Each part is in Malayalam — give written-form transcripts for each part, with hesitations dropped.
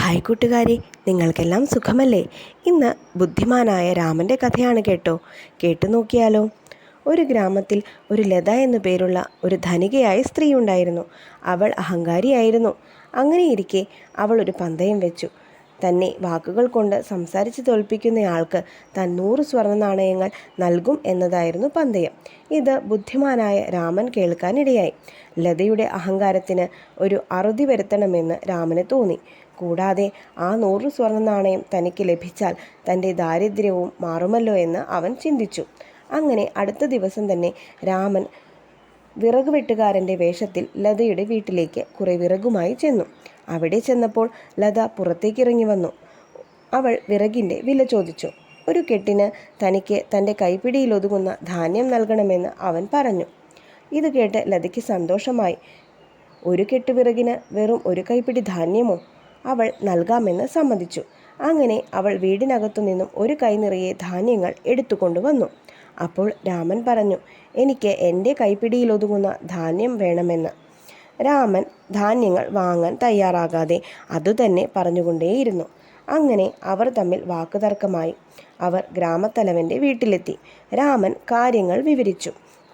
ഹായ് കൂട്ടുകാരെ, നിങ്ങൾക്കെല്ലാം സുഖമല്ലേ? ഇന്ന് ബുദ്ധിമാനായ രാമൻ്റെ കഥയാണ് കേട്ടു നോക്കിയാലോ. ഒരു ഗ്രാമത്തിൽ ഒരു ലത എന്നു പേരുള്ള ഒരു ധനികയായ സ്ത്രീ ഉണ്ടായിരുന്നു. അവൾ അഹങ്കാരിയായിരുന്നു. അങ്ങനെയിരിക്കെ അവൾ ഒരു പന്തയം വെച്ചു. തന്നെ വാക്കുകൾ കൊണ്ട് സംസാരിച്ച് തോൽപ്പിക്കുന്നയാൾക്ക് താൻ 100 സ്വർണ്ണ നാണയങ്ങൾ നൽകും എന്നതായിരുന്നു പന്തയം. ഇത് ബുദ്ധിമാനായ രാമൻ കേൾക്കാനിടയായി. ലതയുടെ അഹങ്കാരത്തിന് ഒരു അറുതി വരുത്തണമെന്ന് രാമന് തോന്നി. കൂടാതെ ആ 100 സ്വർണ്ണ നാണയം തനിക്ക് ലഭിച്ചാൽ തൻ്റെ ദാരിദ്ര്യവും മാറുമല്ലോ എന്ന് അവൻ ചിന്തിച്ചു. അങ്ങനെ അടുത്ത ദിവസം തന്നെ രാമൻ വിറകുവെട്ടുകാരൻ്റെ വേഷത്തിൽ ലതയുടെ വീട്ടിലേക്ക് കുറെ വിറകുമായി ചെന്നു. അവിടെ ചെന്നപ്പോൾ ലത പുറത്തേക്കിറങ്ങി വന്നു. അവൾ വിറകിൻ്റെ വില ചോദിച്ചു. ഒരു കെട്ടിന് തനിക്ക് തൻ്റെ കൈപ്പിടിയിലൊതുങ്ങുന്ന ധാന്യം നൽകണമെന്ന് അവൻ പറഞ്ഞു. ഇത് കേട്ട് ലതയ്ക്ക് സന്തോഷമായി. ഒരു കെട്ട് വിറകിന് വെറും ഒരു കൈപ്പിടി ധാന്യമോ? അവൾ നൽകാമെന്ന് സമ്മതിച്ചു. അങ്ങനെ അവൾ വീടിനകത്തു നിന്നും ഒരു കൈ നിറയെ ധാന്യങ്ങൾ എടുത്തുകൊണ്ടുവന്നു. അപ്പോൾ രാമൻ പറഞ്ഞു, എനിക്ക് എൻ്റെ കൈപ്പിടിയിലൊതുങ്ങുന്ന ധാന്യം വേണമെന്ന്. രാമൻ ധാന്യങ്ങൾ വാങ്ങാൻ തയ്യാറാകാതെ അതുതന്നെ പറഞ്ഞുകൊണ്ടേയിരുന്നു. അങ്ങനെ അവർ തമ്മിൽ വാക്കുതർക്കമായി. അവർ ഗ്രാമത്തലവൻ്റെ വീട്ടിലെത്തി. രാമൻ കാര്യങ്ങൾ വിവരിച്ചു.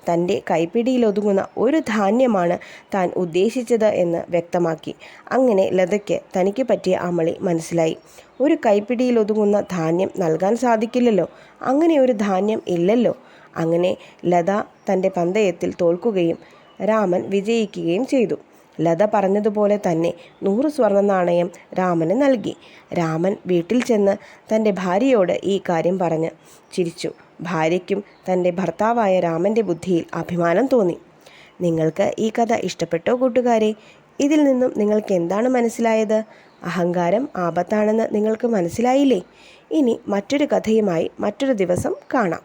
തൻ്റെ കൈപ്പിടിയിലൊതുങ്ങുന്ന ഒരു ധാന്യമാണ് താൻ ഉദ്ദേശിച്ചത് എന്ന് വ്യക്തമാക്കി. അങ്ങനെ ലതയ്ക്ക് തനിക്ക് പറ്റിയ അമളി മനസ്സിലായി. ഒരു കൈപ്പിടിയിലൊതുങ്ങുന്ന ധാന്യം നൽകാൻ സാധിക്കില്ലല്ലോ, അങ്ങനെ ഒരു ധാന്യം ഇല്ലല്ലോ. അങ്ങനെ ലത തൻ്റെ പന്തയത്തിൽ തോൽക്കുകയും രാമൻ വിജയിക്കുകയും ചെയ്തു. ലത പറഞ്ഞതുപോലെ തന്നെ 100 സ്വർണ്ണ നാണയം രാമന് നൽകി. രാമൻ വീട്ടിൽ ചെന്ന് തൻ്റെ ഭാര്യയോട് ഈ കാര്യം പറഞ്ഞ് ചിരിച്ചു. ഭാര്യയ്ക്കും തൻ്റെ ഭർത്താവായ രാമൻ്റെ ബുദ്ധിയിൽ അഭിമാനം തോന്നി. നിങ്ങൾക്ക് ഈ കഥ ഇഷ്ടപ്പെട്ടോ കൂട്ടുകാരെ? ഇതിൽ നിന്നും നിങ്ങൾക്ക് എന്താണ് മനസ്സിലായത്? അഹങ്കാരം ആപത്താണെന്ന് നിങ്ങൾക്ക് മനസ്സിലായില്ലേ? ഇനി മറ്റൊരു കഥയുമായി മറ്റൊരു ദിവസം കാണാം.